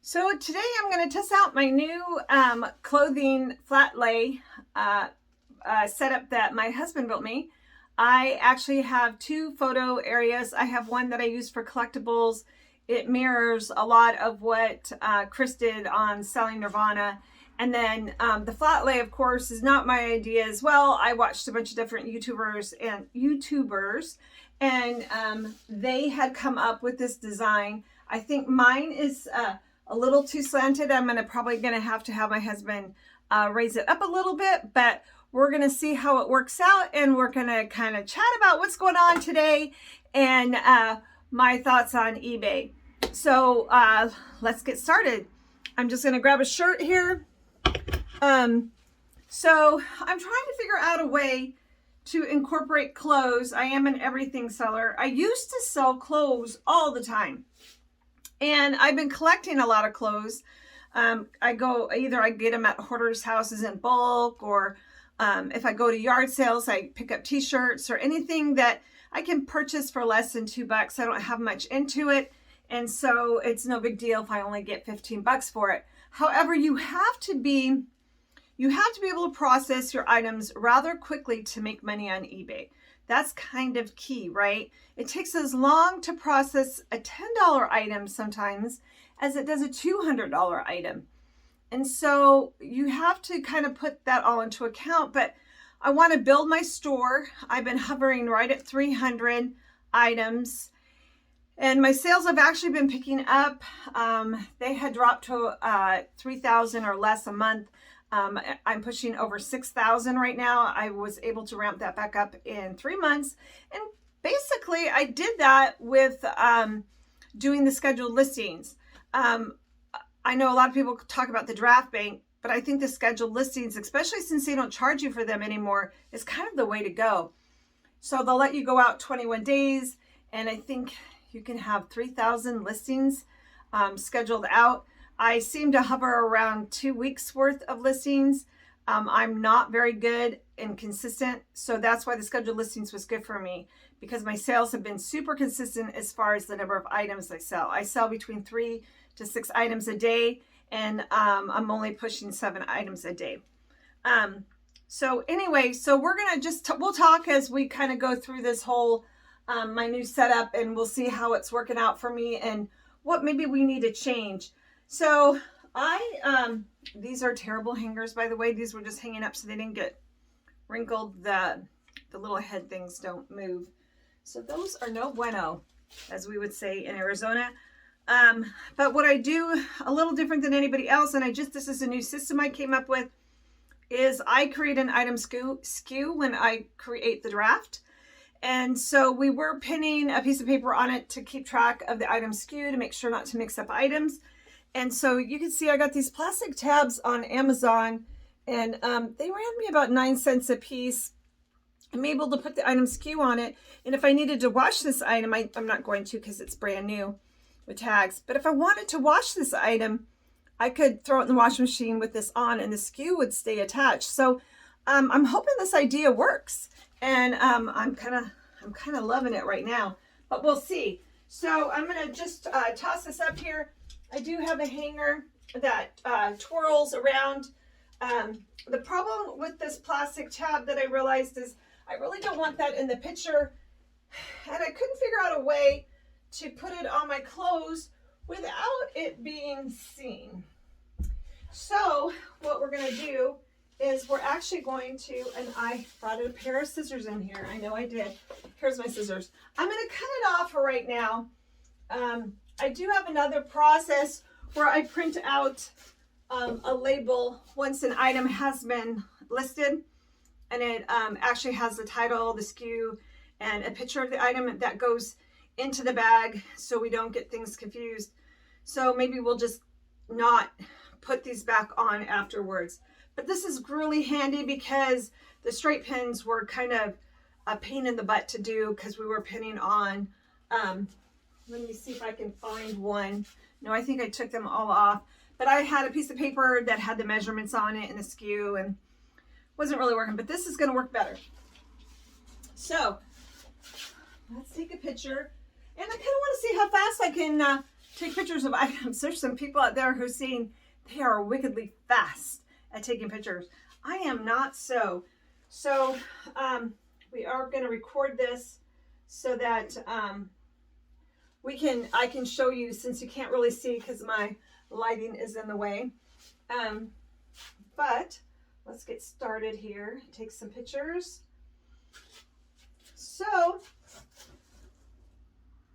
So today I'm going to test out my new clothing flat lay setup that my husband built me. I actually have two photo areas. I have one that I use for collectibles. It mirrors a lot of what Chris did on Selling Nirvana. And then the flat lay, of course, is not my idea as well. I watched a bunch of different YouTubers and they had come up with this design. I think mine is a little too slanted. I'm probably gonna have to have my husband raise it up a little bit, but we're gonna see how it works out, and we're gonna kind of chat about what's going on today and my thoughts on eBay. So let's get started. I'm just gonna grab a shirt here. So I'm trying to figure out a way to incorporate clothes. I am an everything seller. I used to sell clothes all the time, and I've been collecting a lot of clothes. I get them at hoarders' houses in bulk, or if I go to yard sales, I pick up t-shirts or anything that I can purchase for less than $2. I don't have much into it, and so it's no big deal if I only get 15 bucks for it. However, you have to be able to process your items rather quickly to make money on eBay. That's kind of key, right? It takes as long to process a $10 item sometimes as it does a $200 item. And so you have to kind of put that all into account. But I want to build my store. I've been hovering right at 300 items. And my sales have actually been picking up. They had dropped to 3,000 or less a month. I'm pushing over 6,000 right now. I was able to ramp that back up in 3 months. And basically I did that with doing the scheduled listings. I know a lot of people talk about the draft bank, but I think the scheduled listings, especially since they don't charge you for them anymore, is kind of the way to go. So they'll let you go out 21 days, and I think you can have 3,000 listings scheduled out. I seem to hover around 2 weeks worth of listings. I'm not very good and consistent, so that's why the scheduled listings was good for me, because my sales have been super consistent as far as the number of items I sell. I sell between 3 to 6 items a day, and I'm only pushing 7 items a day. So anyway, so we're gonna we'll talk as we kind of go through this whole my new setup, and we'll see how it's working out for me and what maybe we need to change. So these are terrible hangers, by the way. These were just hanging up so they didn't get wrinkled. The little head things don't move. So those are no bueno, as we would say in Arizona. But what I do a little different than anybody else, and this is a new system I came up with, is I create an item SKU when I create the draft. And so we were pinning a piece of paper on it to keep track of the item SKU to make sure not to mix up items. And so you can see I got these plastic tabs on Amazon, and they ran me about 9 cents a piece. I'm able to put the item SKU on it. And if I needed to wash this item, I'm not going to because it's brand new with tags. But if I wanted to wash this item, I could throw it in the washing machine with this on, and the SKU would stay attached. So I'm hoping this idea works. And I'm kind of loving it right now, but we'll see. So I'm going to just toss this up here. I do have a hanger that twirls around. The problem with this plastic tab that I realized is I really don't want that in the picture, and I couldn't figure out a way to put it on my clothes without it being seen. So what we're going to do is we're actually going to, and I brought a pair of scissors in here. I know I did. Here's my scissors. I'm going to cut it off for right now. I do have another process where I print out a label once an item has been listed, and it actually has the title, the SKU, and a picture of the item that goes into the bag so we don't get things confused. So maybe we'll just not put these back on afterwards. But this is really handy because the straight pins were kind of a pain in the butt to do because we were pinning on. Let me see if I can find one. No, I think I took them all off. But I had a piece of paper that had the measurements on it and the SKU, and wasn't really working. But this is going to work better. So let's take a picture. And I kind of want to see how fast I can take pictures of items. There's some people out there who are saying they are wickedly fast at taking pictures. I am not so. So we are going to record this so that I can show you, since you can't really see because my lighting is in the way. But let's get started here. Take some pictures. So,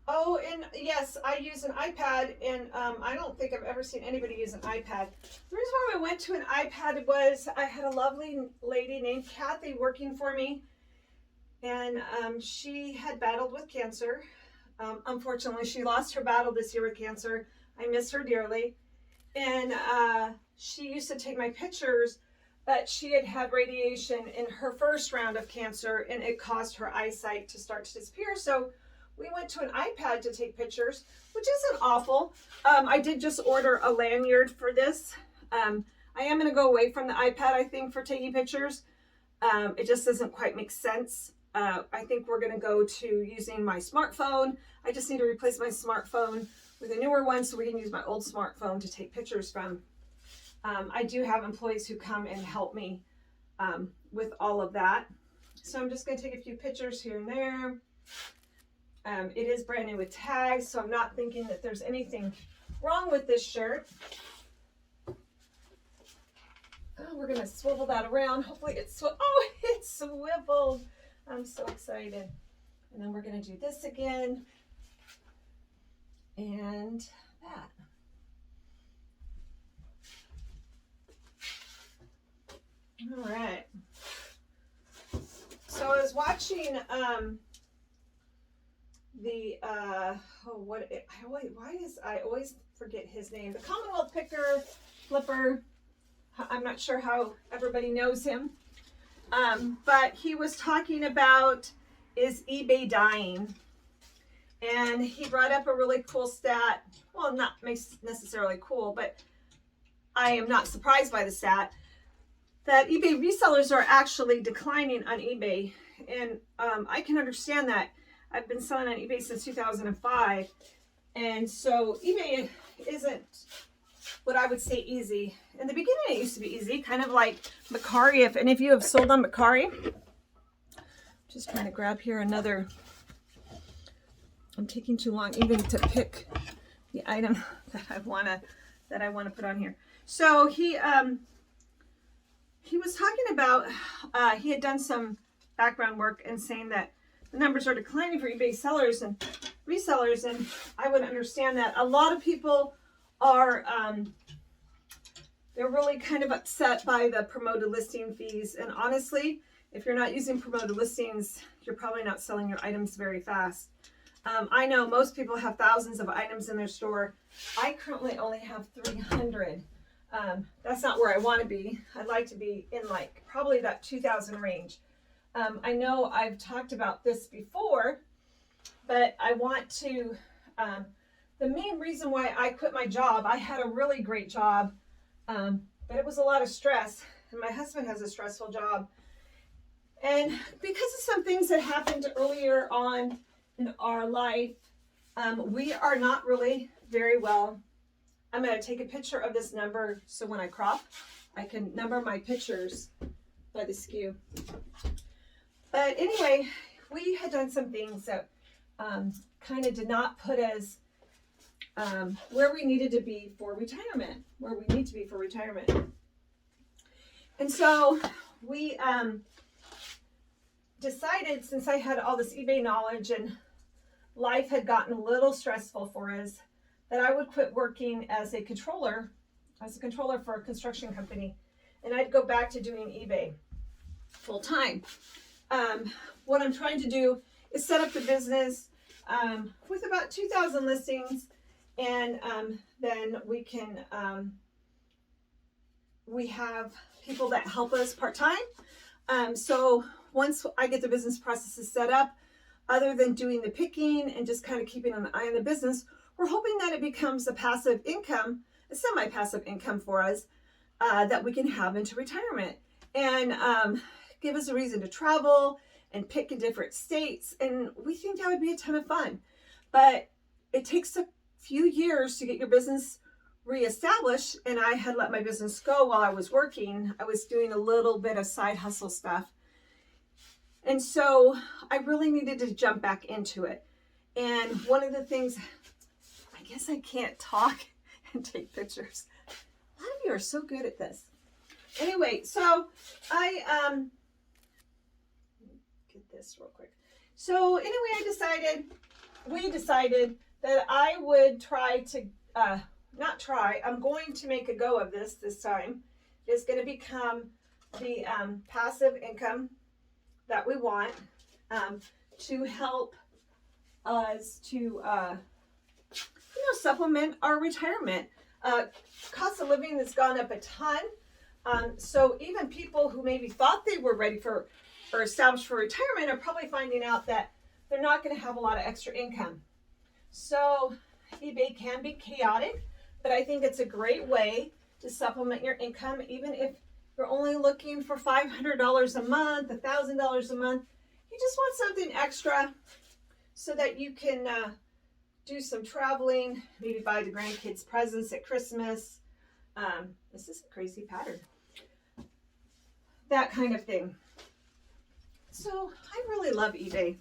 oh, and yes, I use an iPad, and I don't think I've ever seen anybody use an iPad. The reason why I went to an iPad was I had a lovely lady named Kathy working for me, and she had battled with cancer. Unfortunately, she lost her battle this year with cancer. I miss her dearly. And she used to take my pictures, but she had had radiation in her first round of cancer, and it caused her eyesight to start to disappear. So we went to an iPad to take pictures, which isn't awful. I did just order a lanyard for this. I am going to go away from the iPad, I think, for taking pictures. It just doesn't quite make sense. I think we're going to go to using my smartphone. I just need to replace my smartphone with a newer one so we can use my old smartphone to take pictures from. I do have employees who come and help me with all of that. So I'm just going to take a few pictures here and there. It is brand new with tags, so I'm not thinking that there's anything wrong with this shirt. Oh, we're going to swivel that around. Hopefully it's swiveled. I'm so excited. And then we're going to do this again. And that. All right. So I was watching I always forget his name. The Commonwealth Picker Flipper. I'm not sure how everybody knows him. But he was talking about, is eBay dying? And he brought up a really cool stat. Well, not necessarily cool, but I am not surprised by the stat that eBay resellers are actually declining on eBay. And I can understand that. I've been selling on eBay since 2005. And so eBay isn't what I would say easy. In the beginning, it used to be easy, kind of like Mercari. If any of you have sold on Mercari, just trying to grab here another. I'm taking too long even to pick the item that I want to put on here. So he was talking about he had done some background work and saying that the numbers are declining for eBay sellers and resellers, and I would understand that. A lot of people are they're really kind of upset by the promoted listing fees, and honestly, if you're not using promoted listings, you're probably not selling your items very fast. I know most people have thousands of items in their store. I currently only have 300. That's not where I want to be. I'd like to be in like probably that 2,000 range. I know I've talked about this before, but I want to, the main reason why I quit my job, I had a really great job, but it was a lot of stress, and my husband has a stressful job. And because of some things that happened earlier on in our life, we are not really very well. I'm going to take a picture of this number so when I crop, I can number my pictures by the SKU. But anyway, we had done some things that kind of did not put us where we needed to be for retirement, where we need to be for retirement. And so we decided, since I had all this eBay knowledge and life had gotten a little stressful for us, that I would quit working as a controller for a construction company, and I'd go back to doing eBay full time. What I'm trying to do is set up the business with about 2,000 listings, and then we can we have people that help us part-time. So once I get the business processes set up, other than doing the picking and just kind of keeping an eye on the business, we're hoping that it becomes a passive income, a semi-passive income for us that we can have into retirement, and give us a reason to travel and pick in different states. And we think that would be a ton of fun, but it takes few years to get your business reestablished, and I had let my business go while I was working. I was doing a little bit of side hustle stuff. And so I really needed to jump back into it. And one of the things, I guess I can't talk and take pictures. A lot of you are so good at this. Anyway, so get this real quick. So anyway, we decided that I would try to, I'm going to make a go of this time. It's going to become the passive income that we want to help us to, supplement our retirement. Cost of living has gone up a ton. So even people who maybe thought they were ready for or established for retirement are probably finding out that they're not going to have a lot of extra income. So eBay can be chaotic, but I think it's a great way to supplement your income. Even if you're only looking for $500 a month, $1,000 a month, you just want something extra so that you can do some traveling, maybe buy the grandkids presents at Christmas. This is a crazy pattern. That kind of thing. So I really love eBay,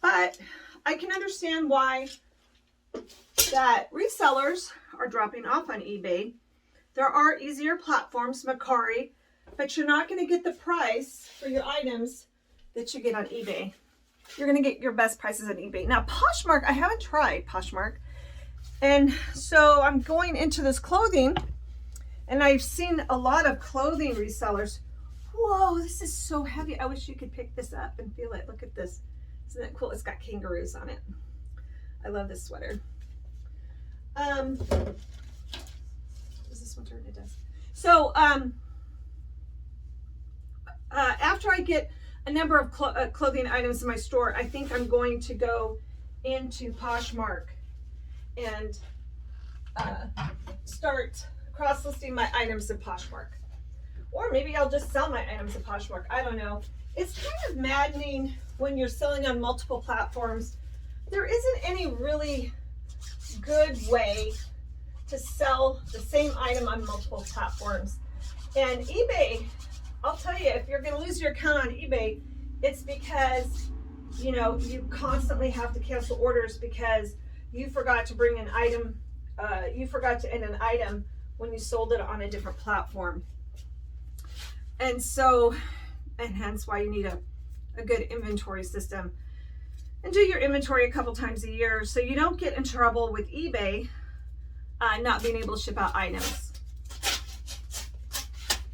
but I can understand why that resellers are dropping off on eBay. There are easier platforms, Mercari, but you're not going to get the price for your items that you get on eBay. You're going to get your best prices on eBay. Now, Poshmark, I haven't tried Poshmark. And so I'm going into this clothing, and I've seen a lot of clothing resellers. Whoa, this is so heavy. I wish you could pick this up and feel it. Look at this. Isn't that cool? It's got kangaroos on it. I love this sweater. Does this one turn? It does. So after I get a number of clothing items in my store, I think I'm going to go into Poshmark and start cross-listing my items in Poshmark. Or maybe I'll just sell my items at Poshmark. I don't know. It's kind of maddening when you're selling on multiple platforms. There isn't any really good way to sell the same item on multiple platforms. And eBay, I'll tell you, if you're going to lose your account on eBay, it's because, you constantly have to cancel orders because you forgot to bring an item, you forgot to end an item when you sold it on a different platform. And so, and hence why you need a good inventory system. And do your inventory a couple times a year so you don't get in trouble with eBay not being able to ship out items.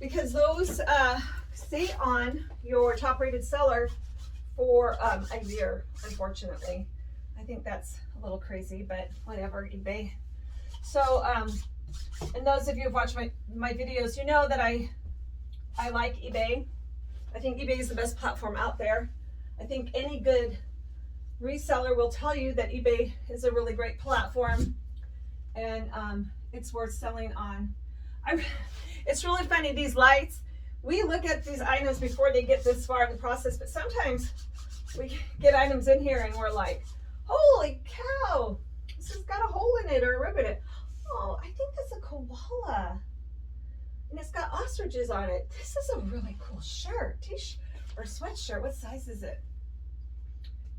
Because those stay on your top rated seller for a year, unfortunately. I think that's a little crazy, but whatever, eBay. So, and those of you who've watched my videos, you know that I like eBay. I think eBay is the best platform out there. I think any good reseller will tell you that eBay is a really great platform, and it's worth selling on. It's really funny, these lights, we look at these items before they get this far in the process, but sometimes we get items in here and we're like, holy cow, this has got a hole in it or a rib in it. Oh, I think that's a koala. And it's got ostriches on it. This is a really cool shirt, t-shirt or sweatshirt. What size is it?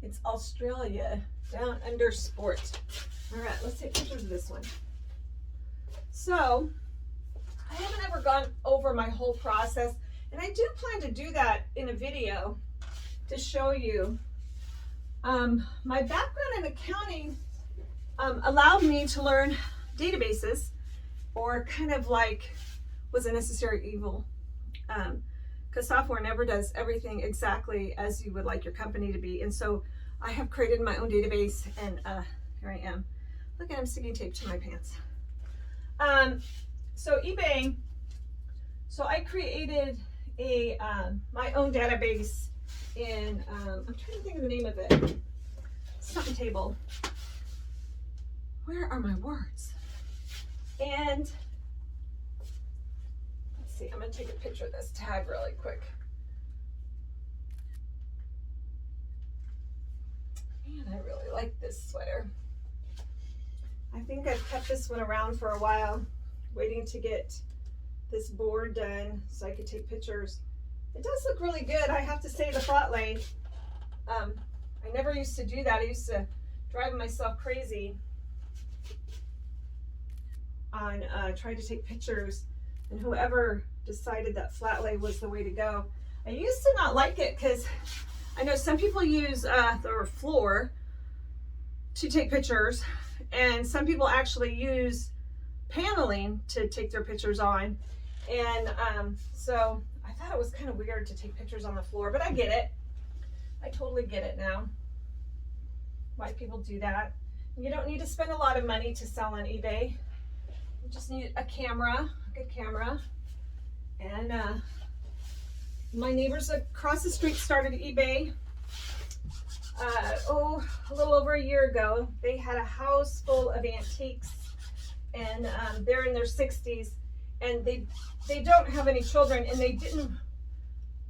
It's Australia, down under sport. All right, let's take pictures of this one. So, I haven't ever gone over my whole process, and I do plan to do that in a video to show you. My background in accounting allowed me to learn databases, or kind of like was a necessary evil, because software never does everything exactly as you would like your company to be. And so I have created my own database, and here I am. Look at, I'm sticking tape to my pants. So eBay, so I created a my own database in, I'm trying to think of the name of it, something table. Where are my words? And let's see, I'm gonna take a picture of this tag really quick. Man, I really like this sweater. I think I've kept this one around for a while, waiting to get this board done so I could take pictures. It does look really good, I have to say, the flat lay. I never used to do that. I used to drive myself crazy on trying to take pictures, and whoever decided that flat lay was the way to go. I used to not like it because I know some people use their floor to take pictures, and some people actually use paneling to take their pictures on. And so I thought it was kind of weird to take pictures on the floor, but I get it. I totally get it now, why people do that. You don't need to spend a lot of money to sell on eBay. You just need a camera, a good camera. And my neighbors across the street started eBay a little over a year ago. They had a house full of antiques, and they're in their 60s, and they don't have any children, and they didn't,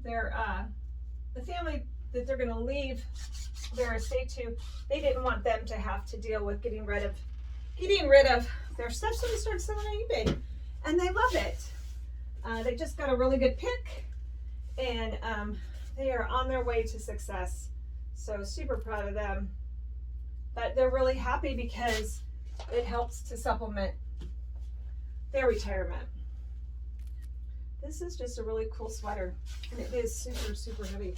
the family that they're going to leave their estate to, they didn't want them to have to deal with getting rid of their stuff, so they started selling on eBay, and they love it. They just got a really good pick, and they are on their way to success. So super proud of them. But they're really happy because it helps to supplement their retirement. This is just a really cool sweater, and it is super, super heavy.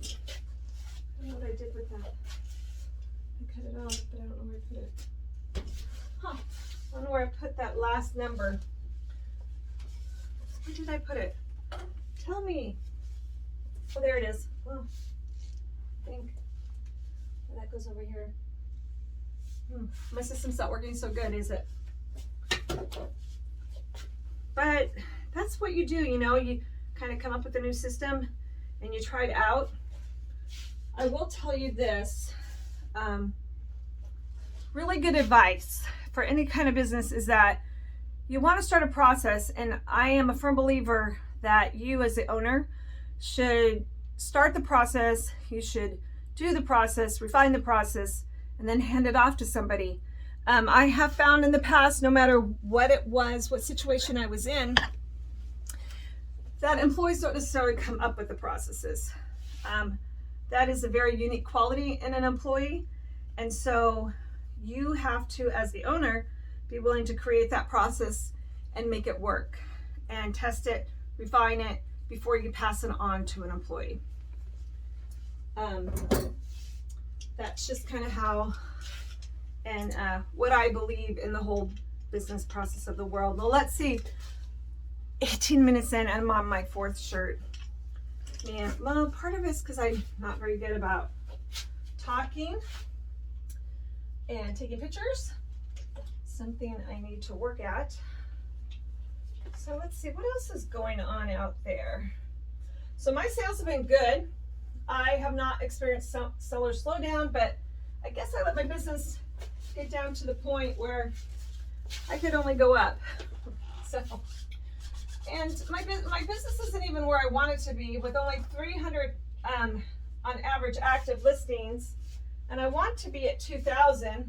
I don't know what I did with that. I cut it off, but I don't know where I put it. Huh. I don't know where I put that last number. Where did I put it? Tell me. Oh, there it is. Oh, I think that goes over here. My system's not working so good, is it? But that's what you do, you know, you kind of come up with a new system and you try it out. I will tell you this, really good advice for any kind of business is that you want to start a process, and I am a firm believer that you as the owner should start the process, you should do the process, refine the process, and then hand it off to somebody. I have found in the past, no matter what it was, what situation I was in, that employees don't necessarily come up with the processes. That is a very unique quality in an employee. And so you have to, as the owner, be willing to create that process and make it work and test it, refine it before you pass it on to an employee. That's just kind of how and what I believe in the whole business process of the world. Well, let's see. 18 minutes in, and I'm on my 4th shirt. And well, part of it's because I'm not very good about talking and taking pictures. Something I need to work at. So let's see, what else is going on out there? So my sales have been good. I have not experienced seller slowdown, but I guess I let my business get down to the point where I could only go up. So, and my business isn't even where I want it to be, with only 300 on average active listings, and I want to be at 2,000.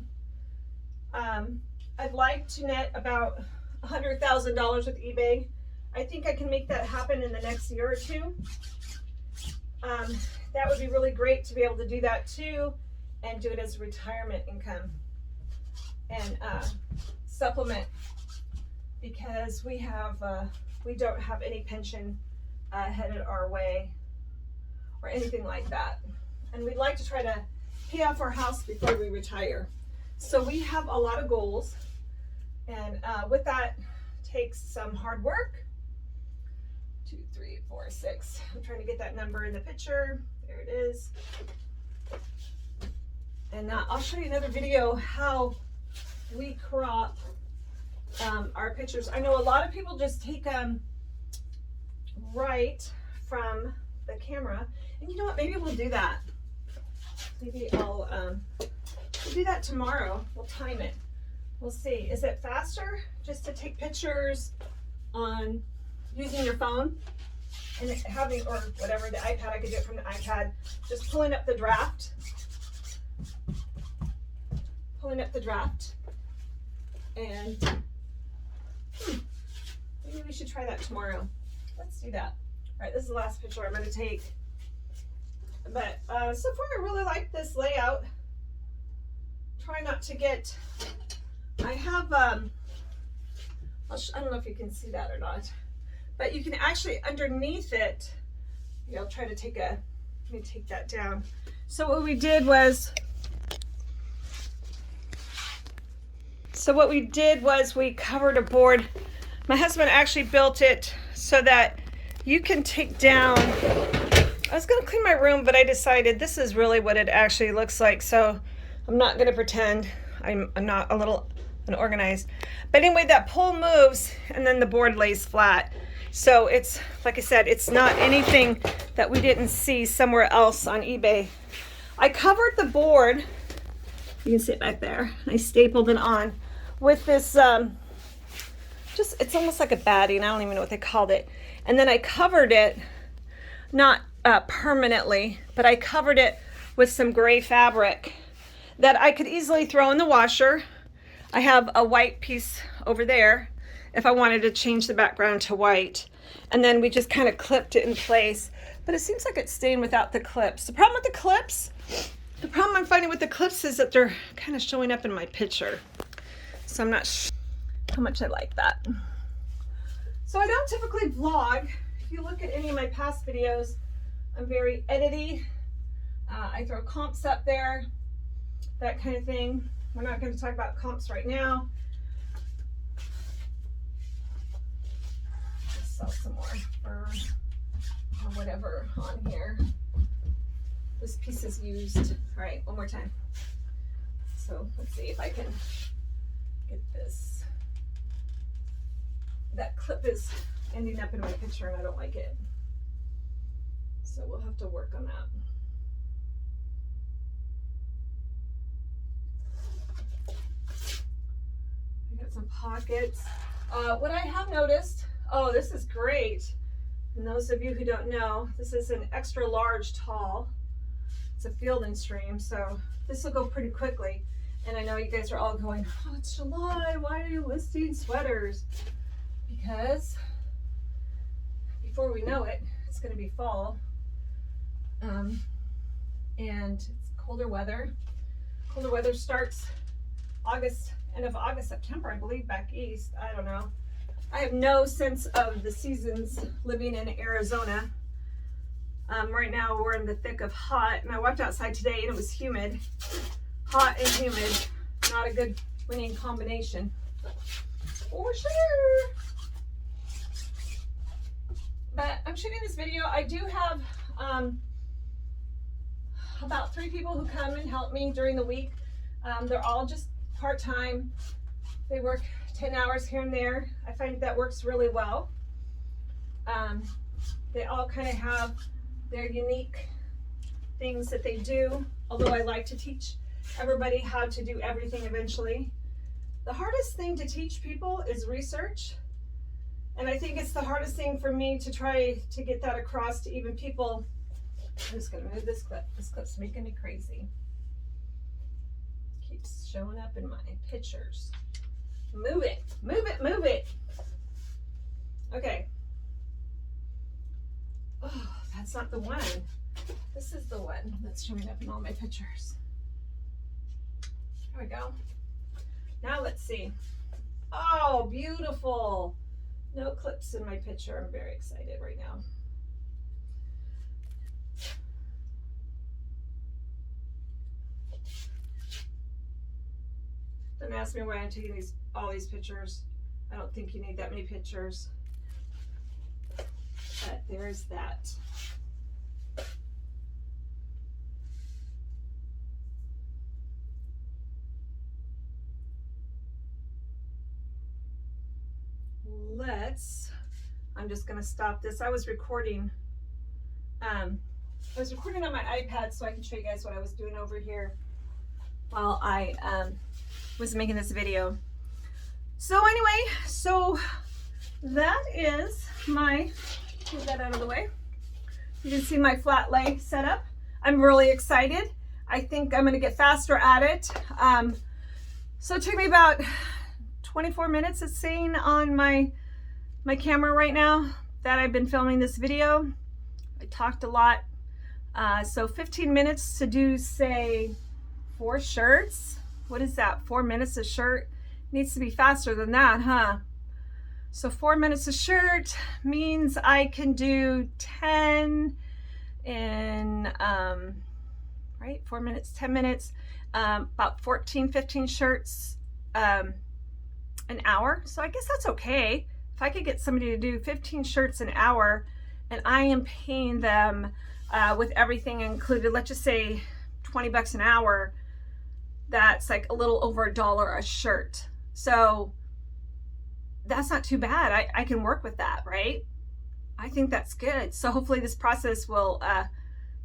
I'd like to net about $100,000 with eBay. I think I can make that happen in the next year or two. That would be really great to be able to do that too, and do it as retirement income and supplement, because we don't have any pension headed our way or anything like that, and we'd like to try to pay off our house before we retire. So we have a lot of goals, and with that takes some hard work. 2, 3, 4, 6. I'm trying to get that number in the picture. There it is. And I'll show you another video how we crop our pictures. I know a lot of people just take them right from the camera, and you know what? Maybe we'll do that. Maybe I'll we'll do that tomorrow. We'll time it. We'll see. Is it faster just to take pictures on using your phone and having, or whatever, the iPad? I could do it from the iPad, just pulling up the draft pulling up the draft. And maybe we should try that tomorrow. Let's do that. All right, this is the last picture I'm going to take. But so far I really like this layout. Try not to get, I have, I don't know if you can see that or not, but you can actually underneath it, I'll try to take let me take that down. So what we did was, we covered a board. My husband actually built it so that you can take down, I was gonna clean my room, but I decided this is really what it actually looks like. So I'm not gonna pretend I'm not a little unorganized. But anyway, that pole moves and then the board lays flat. So it's, like I said, it's not anything that we didn't see somewhere else on eBay. I covered the board, you can see it back there. I stapled it on with this, it's almost like a batting. I don't even know what they called it. And then I covered it, not permanently, but I covered it with some gray fabric that I could easily throw in the washer. I have a white piece over there if I wanted to change the background to white. And then we just kind of clipped it in place. But it seems like it's staying without the clips. The problem I'm finding with the clips is that they're kind of showing up in my picture. So I'm not sure how much I like that. So I don't typically vlog. If you look at any of my past videos, I'm very edity. I throw comps up there, that kind of thing. We're not going to talk about comps right now. Just sell some more fur or whatever on here. This piece is used. All right, one more time. So let's see if I can get this. That clip is ending up in my picture and I don't like it. So we'll have to work on that. I got some pockets. What I have noticed, this is great. And those of you who don't know, this is an extra large tall. It's a Field & Stream, so this will go pretty quickly. And I know you guys are all going, oh, it's July, why are you listing sweaters? Because before we know it, it's going to be fall. And it's colder weather. Colder weather starts end of August, September, I believe, back east. I don't know. I have no sense of the seasons living in Arizona. Right now we're in the thick of hot, and I walked outside today and it was humid. Hot and humid, not a good winning combination. For sure. But I'm shooting this video. I do have about 3 people who come and help me during the week. They're all just part-time. They work 10 hours here and there. I find that works really well. They all kind of have their unique things that they do, although I like to teach everybody how to do everything eventually. The hardest thing to teach people is research. And I think it's the hardest thing for me to try to get that across to even people. I'm just gonna move this clip. This clip's making me crazy. Keeps showing up in my pictures. Move it, move it, move it. Okay. Oh, that's not the one. This is the one that's showing up in all my pictures. There we go. Now let's see. Oh, beautiful. No clips in my picture. I'm very excited right now. Don't ask me why I'm taking all these pictures. I don't think you need that many pictures. But there's that. I'm just gonna stop this. I was recording on my iPad so I can show you guys what I was doing over here while I was making this video. So anyway, so that is my, move that out of the way. You can see my flat lay setup. I'm really excited. I think I'm gonna get faster at it. So it took me about 24 minutes, it's saying on my camera right now that I've been filming this video. I talked a lot. So 15 minutes to do, say, 4 shirts. What is that? 4 minutes a shirt? Needs to be faster than that, huh? So 4 minutes a shirt means I can do 10 in, right? 4 minutes, 10 minutes, about 14, 15 shirts an hour. So I guess that's okay. If I could get somebody to do 15 shirts an hour and I am paying them with everything included, let's just say 20 bucks an hour, that's like a little over $1 a shirt. So that's not too bad. I can work with that, right? I think that's good. So hopefully this process will,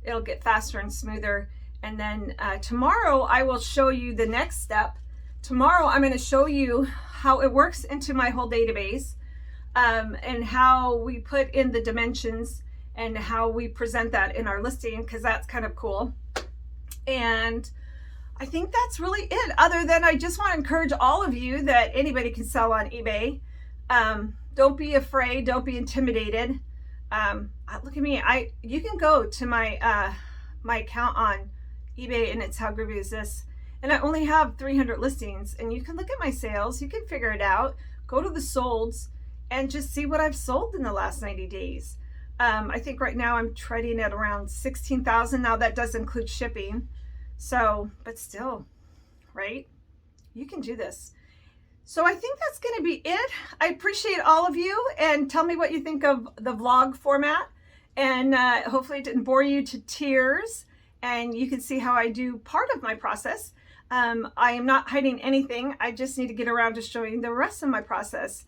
it'll get faster and smoother. And then tomorrow I will show you the next step. Tomorrow I'm going to show you how it works into my whole database, and how we put in the dimensions and how we present that in our listing, because that's kind of cool. And I think that's really it. Other than I just want to encourage all of you that anybody can sell on eBay. Don't be afraid. Don't be intimidated. Look at me. You can go to my my account on eBay, and it's How Groovy Is This? And I only have 300 listings, and you can look at my sales. You can figure it out. Go to the solds and just see what I've sold in the last 90 days. I think right now I'm trading at around 16,000. Now that does include shipping. So, but still, right? You can do this. So I think that's going to be it. I appreciate all of you, and tell me what you think of the vlog format. And hopefully it didn't bore you to tears, and you can see how I do part of my process. I am not hiding anything. I just need to get around to showing the rest of my process,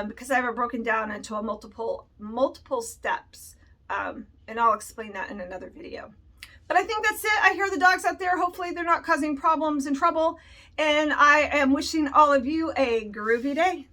because I have it broken down into a multiple steps, and I'll explain that in another video. But I think that's it. I hear the dogs out there. Hopefully they're not causing problems and trouble. And I am wishing all of you a groovy day.